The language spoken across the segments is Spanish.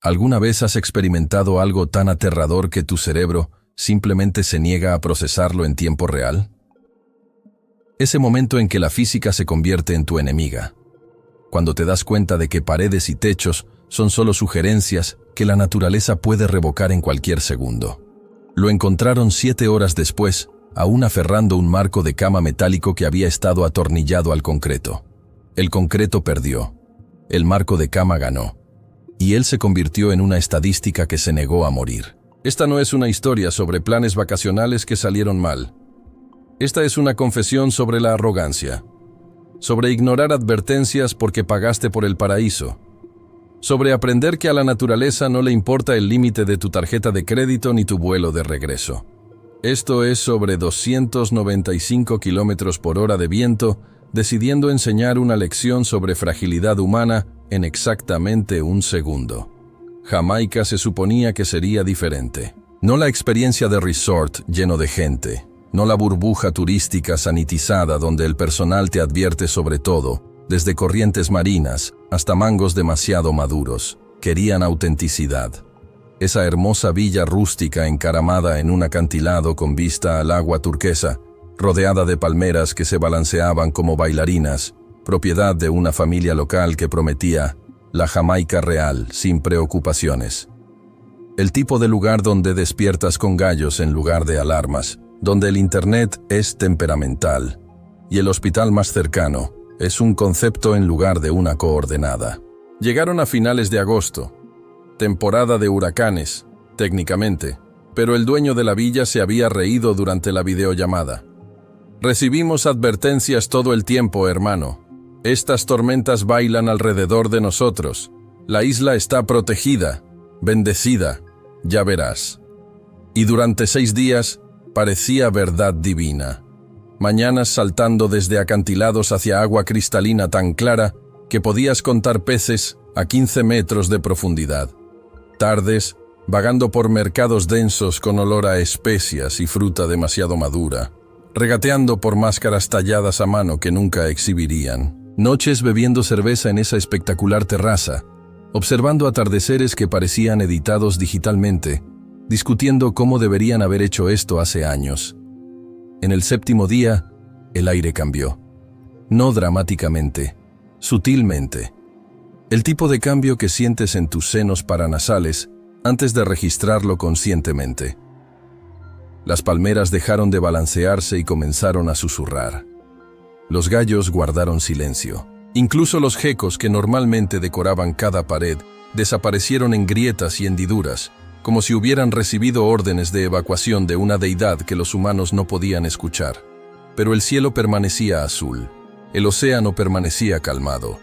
¿Alguna vez has experimentado algo tan aterrador que tu cerebro simplemente se niega a procesarlo en tiempo real? Ese momento en que la física se convierte en tu enemiga. Cuando te das cuenta de que paredes y techos son solo sugerencias que la naturaleza puede revocar en cualquier segundo. Lo encontraron 7 horas después, aún aferrando un marco de cama metálico que había estado atornillado al concreto. El concreto perdió. El marco de cama ganó. Y él se convirtió en una estadística que se negó a morir. Esta no es una historia sobre planes vacacionales que salieron mal. Esta es una confesión sobre la arrogancia, sobre ignorar advertencias porque pagaste por el paraíso, sobre aprender que a la naturaleza no le importa el límite de tu tarjeta de crédito ni tu vuelo de regreso. Esto es sobre 295 kilómetros por hora de viento, decidiendo enseñar una lección sobre fragilidad humana en exactamente un segundo. Jamaica se suponía que sería diferente. No la experiencia de resort lleno de gente, no la burbuja turística sanitizada donde el personal te advierte sobre todo, desde corrientes marinas hasta mangos demasiado maduros. Querían autenticidad. Esa hermosa villa rústica encaramada en un acantilado con vista al agua turquesa, rodeada de palmeras que se balanceaban como bailarinas, propiedad de una familia local que prometía la Jamaica real, sin preocupaciones. El tipo de lugar donde despiertas con gallos en lugar de alarmas, donde el internet es temperamental y el hospital más cercano es un concepto en lugar de una coordenada. Llegaron a finales de agosto, temporada de huracanes, técnicamente, pero el dueño de la villa se había reído durante la videollamada. Recibimos advertencias todo el tiempo, hermano. Estas tormentas bailan alrededor de nosotros. La isla está protegida, bendecida, ya verás. Y durante 6 días, parecía verdad divina. Mañanas saltando desde acantilados hacia agua cristalina tan clara que podías contar peces a 15 metros de profundidad. Tardes, vagando por mercados densos con olor a especias y fruta demasiado madura. Regateando por máscaras talladas a mano que nunca exhibirían. Noches bebiendo cerveza en esa espectacular terraza, observando atardeceres que parecían editados digitalmente, discutiendo cómo deberían haber hecho esto hace años. En el 7º día, el aire cambió. No dramáticamente, sutilmente. El tipo de cambio que sientes en tus senos paranasales antes de registrarlo conscientemente. Las palmeras dejaron de balancearse y comenzaron a susurrar. Los gallos guardaron silencio. Incluso los gecos que normalmente decoraban cada pared desaparecieron en grietas y hendiduras, como si hubieran recibido órdenes de evacuación de una deidad que los humanos no podían escuchar. Pero el cielo permanecía azul, el océano permanecía calmado.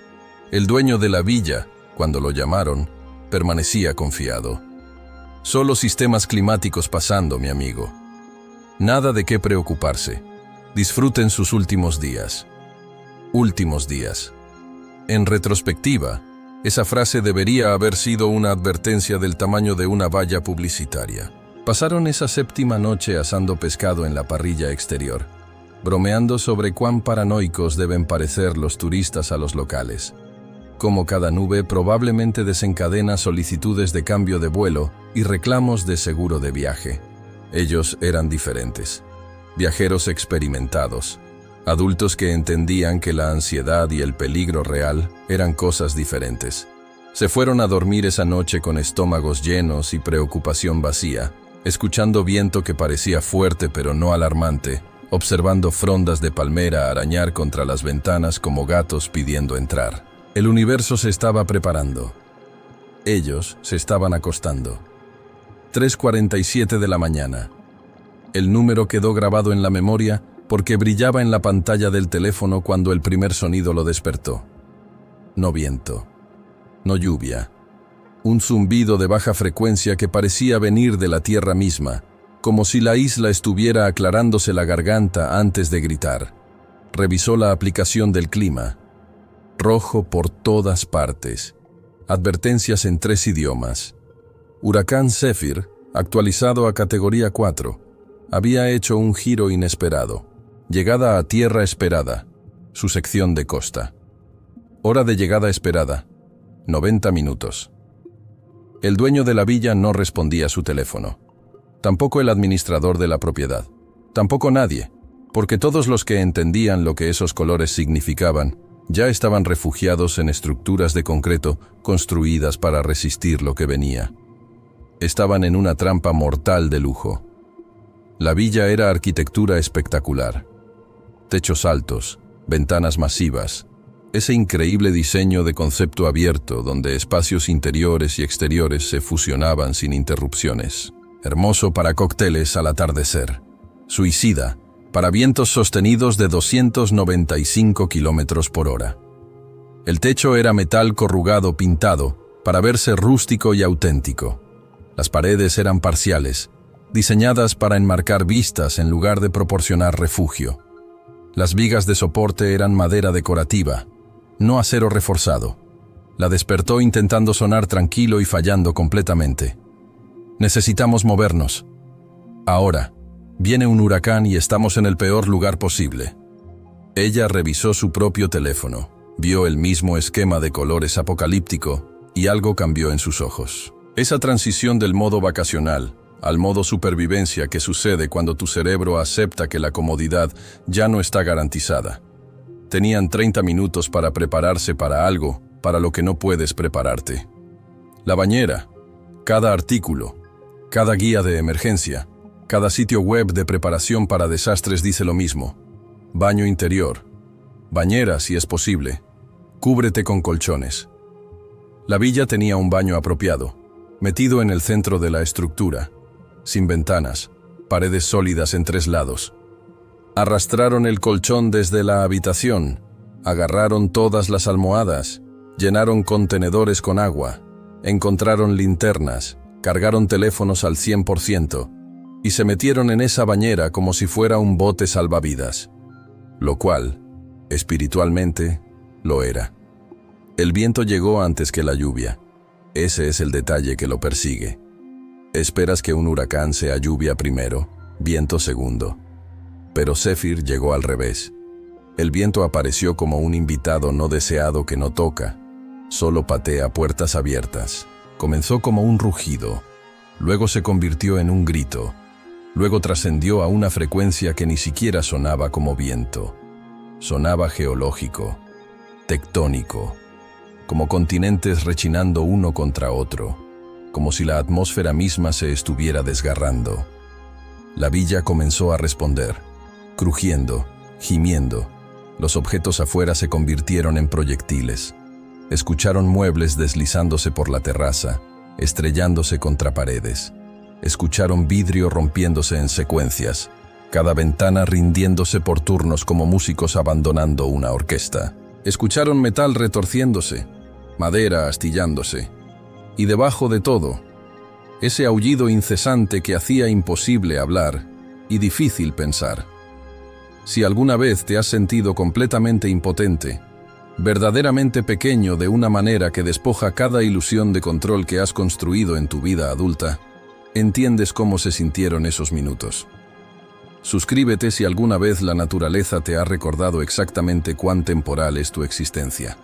El dueño de la villa, cuando lo llamaron, permanecía confiado. Solo sistemas climáticos pasando, mi amigo. Nada de qué preocuparse. Disfruten sus últimos días. Últimos días. En retrospectiva, esa frase debería haber sido una advertencia del tamaño de una valla publicitaria. Pasaron esa 7ª noche asando pescado en la parrilla exterior, bromeando sobre cuán paranoicos deben parecer los turistas a los locales. Como cada nube probablemente desencadena solicitudes de cambio de vuelo y reclamos de seguro de viaje. Ellos eran diferentes. Viajeros experimentados. Adultos que entendían que la ansiedad y el peligro real eran cosas diferentes. Se fueron a dormir esa noche con estómagos llenos y preocupación vacía, escuchando viento que parecía fuerte pero no alarmante, observando frondas de palmera arañar contra las ventanas como gatos pidiendo entrar. El universo se estaba preparando. Ellos se estaban acostando. 3:47 de la mañana. El número quedó grabado en la memoria porque brillaba en la pantalla del teléfono cuando el primer sonido lo despertó. No viento, no lluvia. Un zumbido de baja frecuencia que parecía venir de la tierra misma, como si la isla estuviera aclarándose la garganta antes de gritar. Revisó la aplicación del clima. Rojo por todas partes. Advertencias en 3 idiomas. Huracán Zephyr, actualizado a categoría 4, había hecho un giro inesperado. Llegada a tierra esperada. Su sección de costa. Hora de llegada esperada. 90 minutos. El dueño de la villa no respondía a su teléfono. Tampoco el administrador de la propiedad. Tampoco nadie, porque todos los que entendían lo que esos colores significaban ya estaban refugiados en estructuras de concreto construidas para resistir lo que venía. Estaban en una trampa mortal de lujo. La villa era arquitectura espectacular. Techos altos, ventanas masivas, ese increíble diseño de concepto abierto donde espacios interiores y exteriores se fusionaban sin interrupciones. Hermoso para cócteles al atardecer. Suicida para vientos sostenidos de 295 kilómetros por hora. El techo era metal corrugado pintado para verse rústico y auténtico. Las paredes eran parciales, diseñadas para enmarcar vistas en lugar de proporcionar refugio. Las vigas de soporte eran madera decorativa, no acero reforzado. La despertó intentando sonar tranquilo y fallando completamente. Necesitamos movernos. Ahora. Viene un huracán y estamos en el peor lugar posible. Ella revisó su propio teléfono, vio el mismo esquema de colores apocalíptico y algo cambió en sus ojos. Esa transición del modo vacacional al modo supervivencia que sucede cuando tu cerebro acepta que la comodidad ya no está garantizada. Tenían 30 minutos para prepararse para algo para lo que no puedes prepararte. La bañera, cada artículo, cada guía de emergencia, cada sitio web de preparación para desastres dice lo mismo. Baño interior. Bañera si es posible. Cúbrete con colchones. La villa tenía un baño apropiado, metido en el centro de la estructura, sin ventanas, paredes sólidas en 3 lados. Arrastraron el colchón desde la habitación, agarraron todas las almohadas, llenaron contenedores con agua, encontraron linternas, cargaron teléfonos al 100%, y se metieron en esa bañera como si fuera un bote salvavidas, lo cual, espiritualmente, lo era. El viento llegó antes que la lluvia. Ese es el detalle que lo persigue. Esperas que un huracán sea lluvia primero, viento segundo. Pero Zephyr llegó al revés. El viento apareció como un invitado no deseado que no toca, solo patea puertas abiertas. Comenzó como un rugido, luego se convirtió en un grito. Luego trascendió a una frecuencia que ni siquiera sonaba como viento. Sonaba geológico, tectónico, como continentes rechinando uno contra otro, como si la atmósfera misma se estuviera desgarrando. La villa comenzó a responder, crujiendo, gimiendo. Los objetos afuera se convirtieron en proyectiles. Escucharon muebles deslizándose por la terraza, estrellándose contra paredes. Escucharon vidrio rompiéndose en secuencias, cada ventana rindiéndose por turnos como músicos abandonando una orquesta. Escucharon metal retorciéndose, madera astillándose, y debajo de todo, ese aullido incesante que hacía imposible hablar y difícil pensar. Si alguna vez te has sentido completamente impotente, verdaderamente pequeño de una manera que despoja cada ilusión de control que has construido en tu vida adulta, entiendes cómo se sintieron esos minutos. Suscríbete si alguna vez la naturaleza te ha recordado exactamente cuán temporal es tu existencia.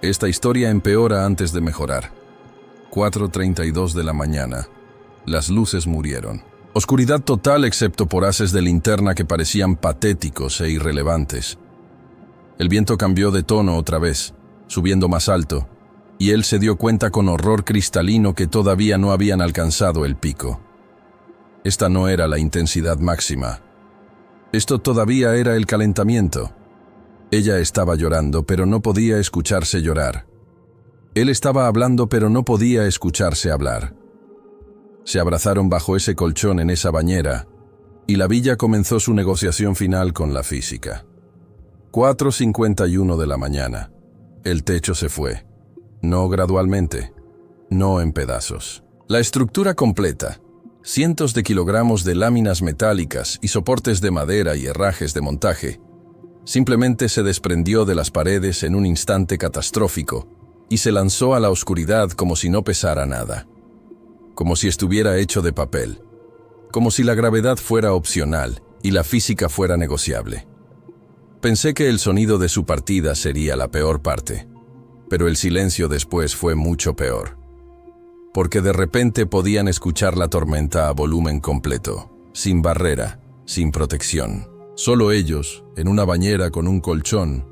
Esta historia empeora antes de mejorar. 4:32 de la mañana. Las luces murieron. Oscuridad total excepto por haces de linterna que parecían patéticos e irrelevantes. El viento cambió de tono otra vez, subiendo más alto, y él se dio cuenta con horror cristalino que todavía no habían alcanzado el pico. Esta no era la intensidad máxima. Esto todavía era el calentamiento. Ella estaba llorando, pero no podía escucharse llorar. Él estaba hablando, pero no podía escucharse hablar. Se abrazaron bajo ese colchón en esa bañera, y la villa comenzó su negociación final con la física. 4:51 de la mañana. El techo se fue. No gradualmente, no en pedazos. La estructura completa, cientos de kilogramos de láminas metálicas y soportes de madera y herrajes de montaje, simplemente se desprendió de las paredes en un instante catastrófico y se lanzó a la oscuridad como si no pesara nada, como si estuviera hecho de papel, como si la gravedad fuera opcional y la física fuera negociable. Pensé que el sonido de su partida sería la peor parte, pero el silencio después fue mucho peor. porque de repente podían escuchar la tormenta a volumen completo, sin barrera, sin protección. Solo ellos, en una bañera con un colchón,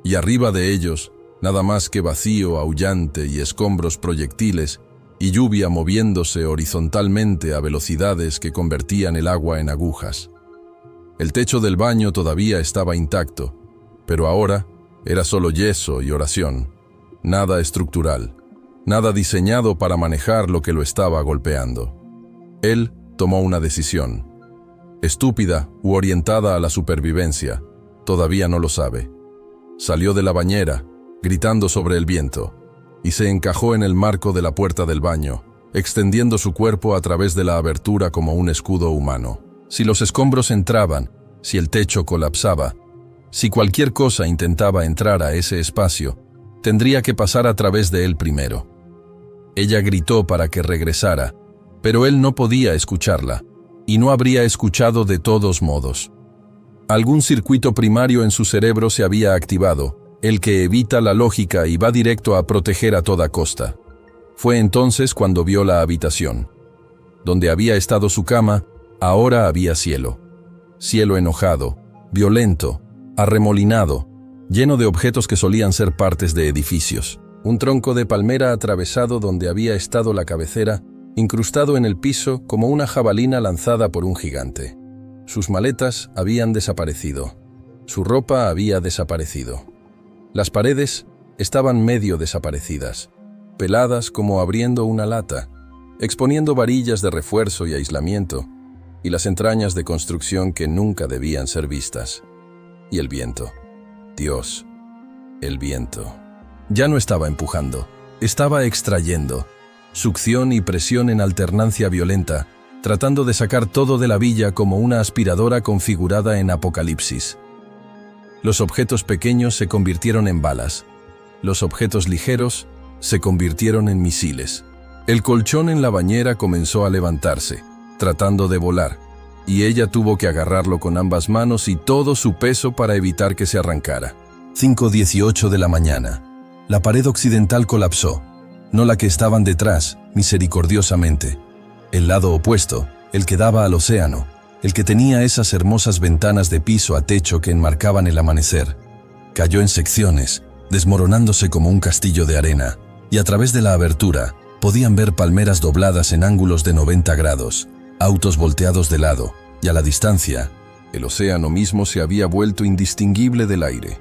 y arriba de ellos, nada más que vacío aullante y escombros proyectiles, y lluvia moviéndose horizontalmente a velocidades que convertían el agua en agujas. El techo del baño todavía estaba intacto, pero ahora era solo yeso y oración, nada estructural, nada diseñado para manejar lo que lo estaba golpeando. Él tomó una decisión. Estúpida u orientada a la supervivencia, todavía no lo sabe. Salió de la bañera, gritando sobre el viento, y se encajó en el marco de la puerta del baño, extendiendo su cuerpo a través de la abertura como un escudo humano. Si los escombros entraban, si el techo colapsaba, si cualquier cosa intentaba entrar a ese espacio, tendría que pasar a través de él primero. Ella gritó para que regresara, pero él no podía escucharla, y no habría escuchado de todos modos. Algún circuito primario en su cerebro se había activado, el que evita la lógica y va directo a proteger a toda costa. Fue entonces cuando vio la habitación. Donde había estado su cama, ahora había cielo. Cielo enojado, violento, arremolinado, lleno de objetos que solían ser partes de edificios. Un tronco de palmera atravesado donde había estado la cabecera, incrustado en el piso como una jabalina lanzada por un gigante. Sus maletas habían desaparecido. Su ropa había desaparecido. Las paredes estaban medio desaparecidas, peladas como abriendo una lata, exponiendo varillas de refuerzo y aislamiento, y las entrañas de construcción que nunca debían ser vistas. Y el viento. Dios, el viento. Ya no estaba empujando, estaba extrayendo. Succión y presión en alternancia violenta, tratando de sacar todo de la villa como una aspiradora configurada en apocalipsis. Los objetos pequeños se convirtieron en balas. Los objetos ligeros se convirtieron en misiles. El colchón en la bañera comenzó a levantarse, tratando de volar, y ella tuvo que agarrarlo con ambas manos y todo su peso para evitar que se arrancara. 5:18 de la mañana. La pared occidental colapsó, no la que estaban detrás, misericordiosamente. El lado opuesto, el que daba al océano, el que tenía esas hermosas ventanas de piso a techo que enmarcaban el amanecer, cayó en secciones, desmoronándose como un castillo de arena, y a través de la abertura podían ver palmeras dobladas en ángulos de 90 grados, autos volteados de lado, y a la distancia, el océano mismo se había vuelto indistinguible del aire.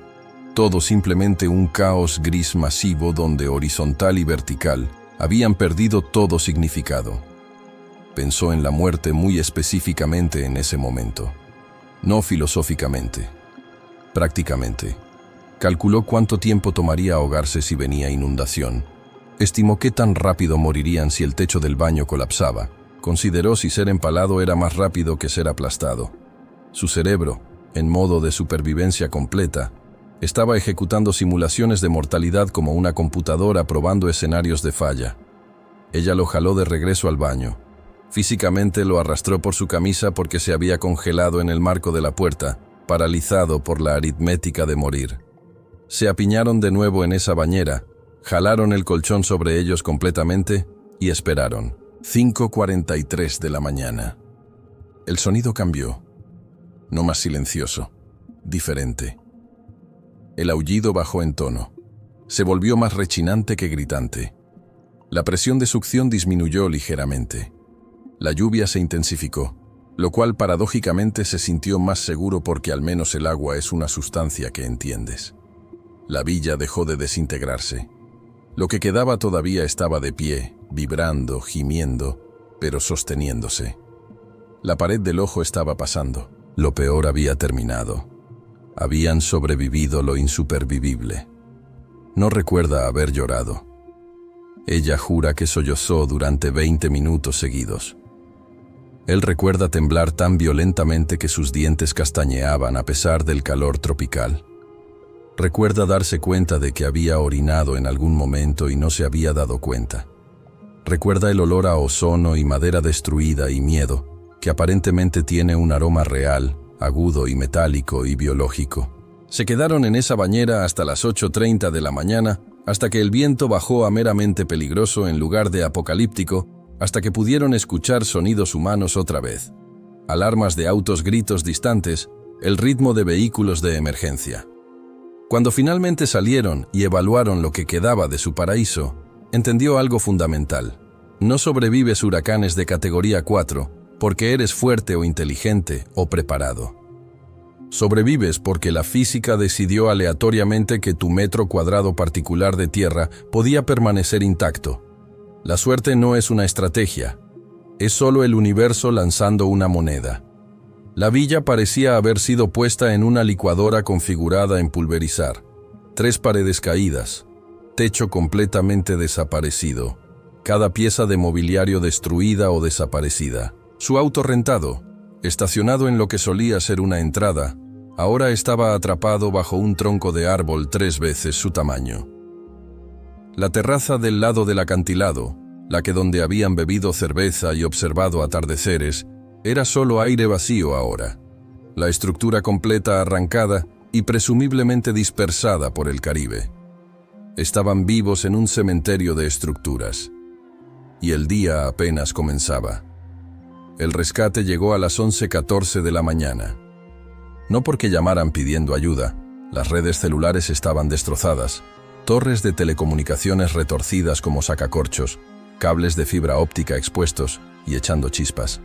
Todo simplemente un caos gris masivo donde horizontal y vertical habían perdido todo significado. Pensó en la muerte muy específicamente en ese momento. No filosóficamente. Prácticamente. Calculó cuánto tiempo tomaría ahogarse si venía inundación. Estimó qué tan rápido morirían si el techo del baño colapsaba. Consideró si ser empalado era más rápido que ser aplastado. Su cerebro, en modo de supervivencia completa, estaba ejecutando simulaciones de mortalidad como una computadora probando escenarios de falla. Ella lo jaló de regreso al baño. Físicamente lo arrastró por su camisa porque se había congelado en el marco de la puerta, paralizado por la aritmética de morir. Se apiñaron de nuevo en esa bañera, jalaron el colchón sobre ellos completamente y esperaron. 5:43 de la mañana. El sonido cambió. No más silencioso, diferente. El aullido bajó en tono. Se volvió más rechinante que gritante. La presión de succión disminuyó ligeramente. La lluvia se intensificó, lo cual paradójicamente se sintió más seguro porque al menos el agua es una sustancia que entiendes. La villa dejó de desintegrarse. Lo que quedaba todavía estaba de pie, vibrando, gimiendo, pero sosteniéndose. La pared del ojo estaba pasando. Lo peor había terminado. Habían sobrevivido lo insupervivible. No recuerda haber llorado. Ella jura que sollozó durante 20 minutos seguidos. Él recuerda temblar tan violentamente que sus dientes castañeaban a pesar del calor tropical. Recuerda darse cuenta de que había orinado en algún momento y no se había dado cuenta. Recuerda el olor a ozono y madera destruida y miedo, que aparentemente tiene un aroma real, agudo y metálico y biológico. Se quedaron en esa bañera hasta las 8:30 de la mañana, hasta que el viento bajó a meramente peligroso en lugar de apocalíptico, hasta que pudieron escuchar sonidos humanos otra vez. Alarmas de autos, gritos distantes, el ritmo de vehículos de emergencia. Cuando finalmente salieron y evaluaron lo que quedaba de su paraíso, entendió algo fundamental. No sobrevives huracanes de categoría 4 porque eres fuerte o inteligente o preparado. Sobrevives porque la física decidió aleatoriamente que tu metro cuadrado particular de tierra podía permanecer intacto. La suerte no es una estrategia, es solo el universo lanzando una moneda. La villa parecía haber sido puesta en una licuadora configurada en pulverizar. 3 paredes caídas, techo completamente desaparecido, cada pieza de mobiliario destruida o desaparecida. Su auto rentado, estacionado en lo que solía ser una entrada, ahora estaba atrapado bajo un tronco de árbol 3 veces su tamaño. La terraza del lado del acantilado, la que donde habían bebido cerveza y observado atardeceres, era solo aire vacío ahora. La estructura completa arrancada y presumiblemente dispersada por el Caribe. Estaban vivos en un cementerio de estructuras. Y el día apenas comenzaba. El rescate llegó a las 11:14 de la mañana. No porque llamaran pidiendo ayuda, las redes celulares estaban destrozadas, torres de telecomunicaciones retorcidas como sacacorchos, cables de fibra óptica expuestos y echando chispas.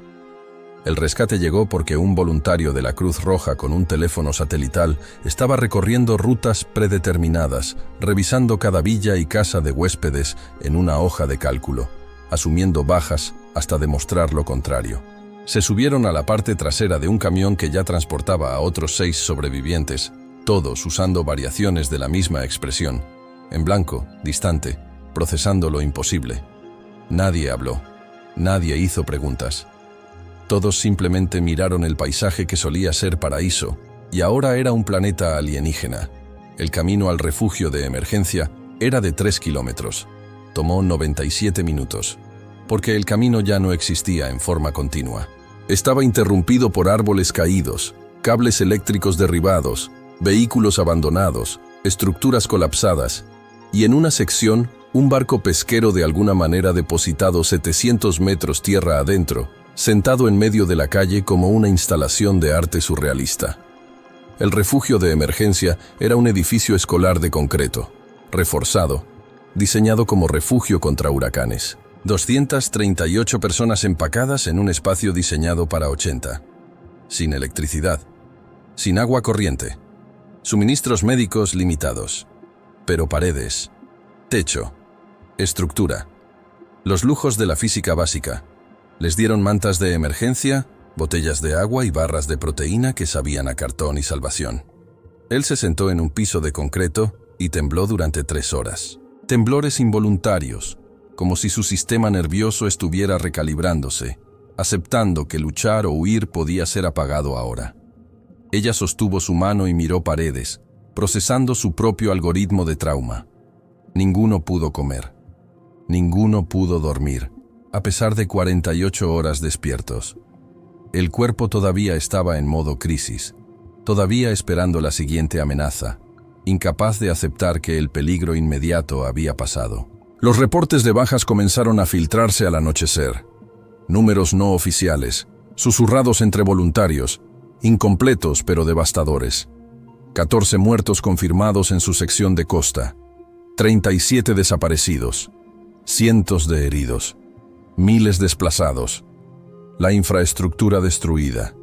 El rescate llegó porque un voluntario de la Cruz Roja con un teléfono satelital estaba recorriendo rutas predeterminadas, revisando cada villa y casa de huéspedes en una hoja de cálculo, asumiendo bajas hasta demostrar lo contrario. Se subieron a la parte trasera de un camión que ya transportaba a otros 6 sobrevivientes, todos usando variaciones de la misma expresión, en blanco, distante, procesando lo imposible. Nadie habló, nadie hizo preguntas. Todos simplemente miraron el paisaje que solía ser paraíso, y ahora era un planeta alienígena. El camino al refugio de emergencia era de 3 kilómetros. Tomó 97 minutos, porque el camino ya no existía en forma continua. Estaba interrumpido por árboles caídos, cables eléctricos derribados, vehículos abandonados, estructuras colapsadas, y en una sección, un barco pesquero de alguna manera depositado 700 metros tierra adentro, sentado en medio de la calle como una instalación de arte surrealista. El refugio de emergencia era un edificio escolar de concreto, reforzado, diseñado como refugio contra huracanes. 238 personas empacadas en un espacio diseñado para 80. Sin electricidad, sin agua corriente, suministros médicos limitados, pero paredes, techo, estructura, los lujos de la física básica. Les dieron mantas de emergencia, botellas de agua y barras de proteína que sabían a cartón y salvación. Él se sentó en un piso de concreto y tembló durante 3 horas. Temblores involuntarios, como si su sistema nervioso estuviera recalibrándose, aceptando que luchar o huir podía ser apagado ahora. Ella sostuvo su mano y miró paredes, procesando su propio algoritmo de trauma. Ninguno pudo comer. Ninguno pudo dormir, a pesar de 48 horas despiertos. El cuerpo todavía estaba en modo crisis, todavía esperando la siguiente amenaza, incapaz de aceptar que el peligro inmediato había pasado. Los reportes de bajas comenzaron a filtrarse al anochecer. Números no oficiales, susurrados entre voluntarios, incompletos pero devastadores. 14 muertos confirmados en su sección de costa, 37 desaparecidos, cientos de heridos, miles desplazados, la infraestructura destruida.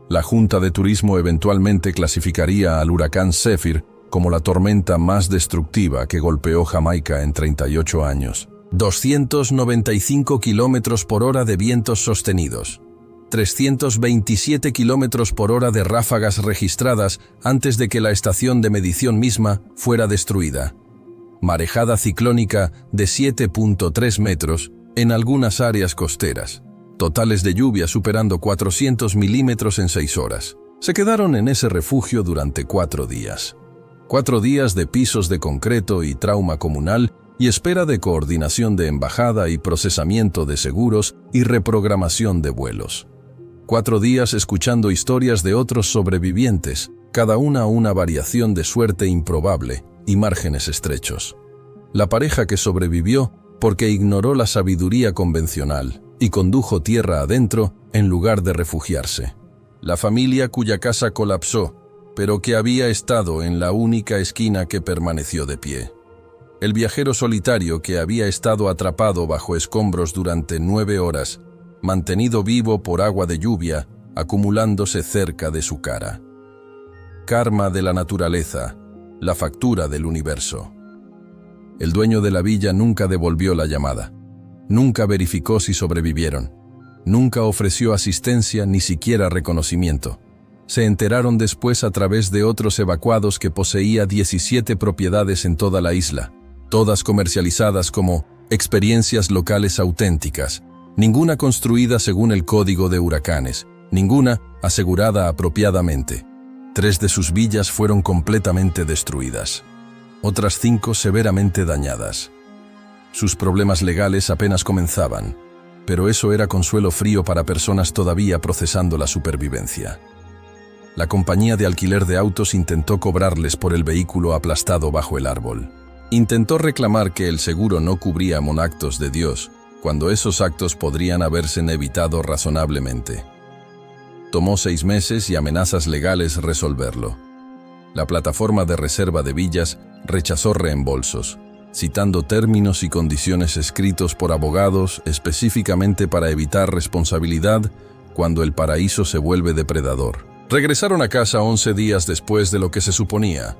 La Junta de Turismo eventualmente clasificaría al huracán Zephyr como la tormenta más destructiva que golpeó Jamaica en 38 años. 295 kilómetros por hora de vientos sostenidos. 327 kilómetros por hora de ráfagas registradas antes de que la estación de medición misma fuera destruida. Marejada ciclónica de 7.3 metros en algunas áreas costeras. Totales de lluvia superando 400 milímetros en 6 horas. Se quedaron en ese refugio durante 4 días. 4 días de pisos de concreto y trauma comunal y espera de coordinación de embajada y procesamiento de seguros y reprogramación de vuelos. 4 días escuchando historias de otros sobrevivientes, cada una variación de suerte improbable y márgenes estrechos. La pareja que sobrevivió porque ignoró la sabiduría convencional y condujo tierra adentro en lugar de refugiarse. La familia cuya casa colapsó, pero que había estado en la única esquina que permaneció de pie. El viajero solitario que había estado atrapado bajo escombros durante 9 horas, mantenido vivo por agua de lluvia, acumulándose cerca de su cara. Karma de la naturaleza, la factura del universo. El dueño de la villa nunca devolvió la llamada. Nunca verificó si sobrevivieron. Nunca ofreció asistencia ni siquiera reconocimiento. Se enteraron después a través de otros evacuados que poseía 17 propiedades en toda la isla, todas comercializadas como experiencias locales auténticas, ninguna construida según el código de huracanes, ninguna asegurada apropiadamente. 3 de sus villas fueron completamente destruidas, otras 5 severamente dañadas. Sus problemas legales apenas comenzaban, pero eso era consuelo frío para personas todavía procesando la supervivencia. La compañía de alquiler de autos intentó cobrarles por el vehículo aplastado bajo el árbol. Intentó reclamar que el seguro no cubría actos de Dios, cuando esos actos podrían haberse evitado razonablemente. Tomó 6 meses y amenazas legales resolverlo. La plataforma de reserva de villas rechazó reembolsos, citando términos y condiciones escritos por abogados específicamente para evitar responsabilidad cuando el paraíso se vuelve depredador. Regresaron a casa 11 días después de lo que se suponía,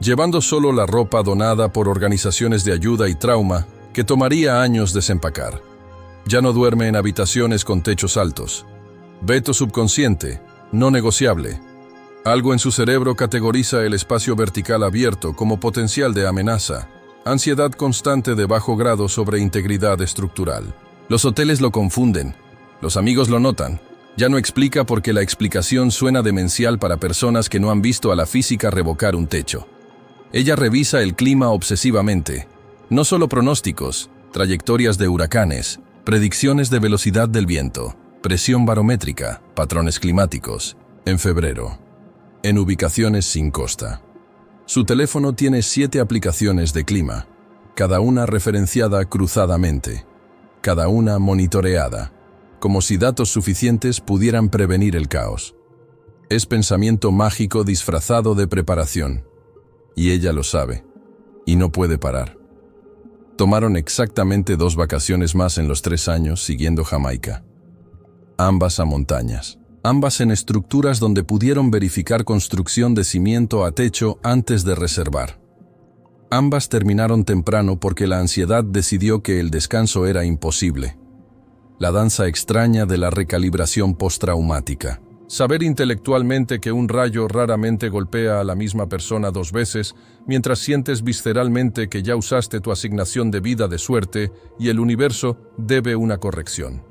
llevando solo la ropa donada por organizaciones de ayuda y trauma que tomaría años desempacar. Ya no duerme en habitaciones con techos altos. Veto subconsciente, no negociable. Algo en su cerebro categoriza el espacio vertical abierto como potencial de amenaza. Ansiedad constante de bajo grado sobre integridad estructural. Los hoteles lo confunden. Los amigos lo notan. Ya no explica porque la explicación suena demencial para personas que no han visto a la física revocar un techo. Ella revisa el clima obsesivamente. No solo pronósticos, trayectorias de huracanes, predicciones de velocidad del viento, presión barométrica, patrones climáticos. En febrero. En ubicaciones sin costa. Su teléfono tiene 7 aplicaciones de clima, cada una referenciada cruzadamente, cada una monitoreada, como si datos suficientes pudieran prevenir el caos. Es pensamiento mágico disfrazado de preparación, y ella lo sabe, y no puede parar. Tomaron exactamente 2 vacaciones más en los 3 años siguiendo Jamaica. Ambas a montañas. Ambas en estructuras donde pudieron verificar construcción de cimiento a techo antes de reservar. Ambas terminaron temprano porque la ansiedad decidió que el descanso era imposible. La danza extraña de la recalibración postraumática. Saber intelectualmente que un rayo raramente golpea a la misma persona 2 veces, mientras sientes visceralmente que ya usaste tu asignación de vida de suerte y el universo debe una corrección.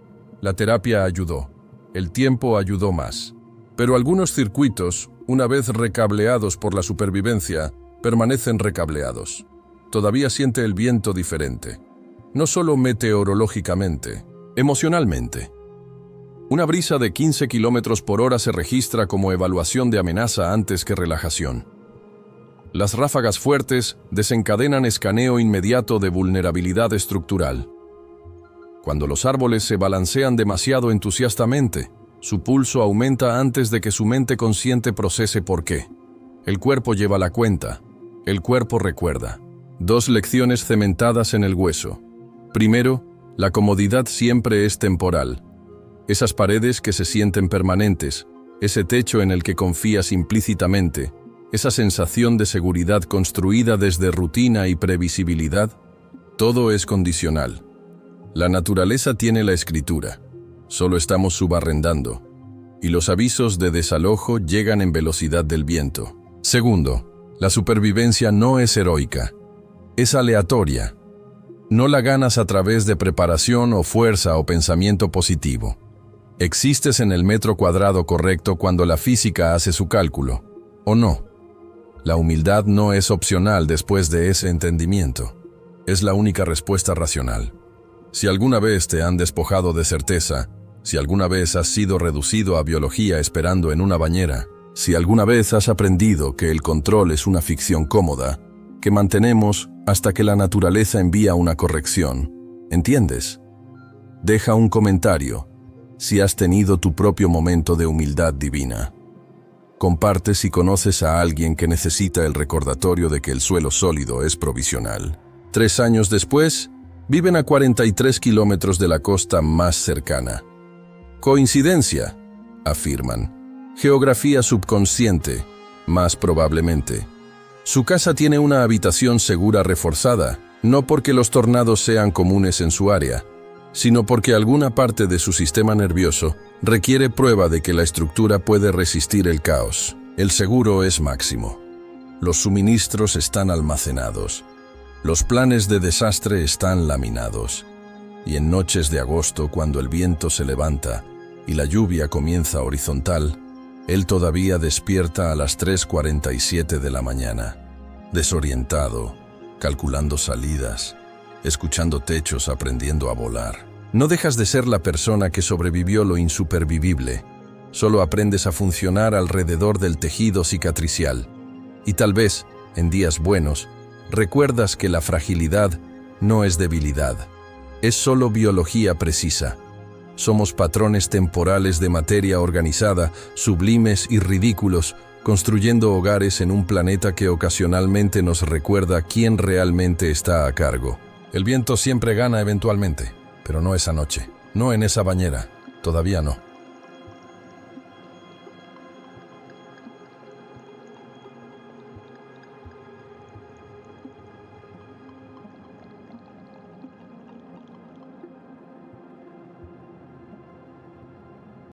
La terapia ayudó. El tiempo ayudó más. Pero algunos circuitos, una vez recableados por la supervivencia, permanecen recableados. Todavía siente el viento diferente. No solo meteorológicamente, emocionalmente. Una brisa de 15 km/h se registra como evaluación de amenaza antes que relajación. Las ráfagas fuertes desencadenan escaneo inmediato de vulnerabilidad estructural. Cuando los árboles se balancean demasiado entusiastamente, su pulso aumenta antes de que su mente consciente procese por qué. El cuerpo lleva la cuenta. El cuerpo recuerda. 2 lecciones cementadas en el hueso. Primero, la comodidad siempre es temporal. Esas paredes que se sienten permanentes, ese techo en el que confías implícitamente, esa sensación de seguridad construida desde rutina y previsibilidad, todo es condicional. La naturaleza tiene la escritura, solo estamos subarrendando, y los avisos de desalojo llegan en velocidad del viento. Segundo, la supervivencia no es heroica, es aleatoria. No la ganas a través de preparación o fuerza o pensamiento positivo. Existes en el metro cuadrado correcto cuando la física hace su cálculo, ¿o no? La humildad no es opcional después de ese entendimiento. Es la única respuesta racional. Si alguna vez te han despojado de certeza, si alguna vez has sido reducido a biología esperando en una bañera, si alguna vez has aprendido que el control es una ficción cómoda, que mantenemos hasta que la naturaleza envía una corrección. ¿Entiendes? Deja un comentario si has tenido tu propio momento de humildad divina. Comparte si conoces a alguien que necesita el recordatorio de que el suelo sólido es provisional. 3 años después, viven a 43 kilómetros de la costa más cercana. ¿Coincidencia?, afirman. Geografía subconsciente, más probablemente. Su casa tiene una habitación segura reforzada, no porque los tornados sean comunes en su área, sino porque alguna parte de su sistema nervioso requiere prueba de que la estructura puede resistir el caos. El seguro es máximo. Los suministros están almacenados. Los planes de desastre están laminados. Y en noches de agosto, cuando el viento se levanta y la lluvia comienza horizontal, él todavía despierta a las 3:47 de la mañana, desorientado, calculando salidas, escuchando techos, aprendiendo a volar. No dejas de ser la persona que sobrevivió lo insupervivible. Solo aprendes a funcionar alrededor del tejido cicatricial. Y tal vez, en días buenos, recuerdas que la fragilidad no es debilidad. Es solo biología precisa. Somos patrones temporales de materia organizada, sublimes y ridículos, construyendo hogares en un planeta que ocasionalmente nos recuerda quién realmente está a cargo. El viento siempre gana eventualmente, pero no esa noche, no en esa bañera, todavía no.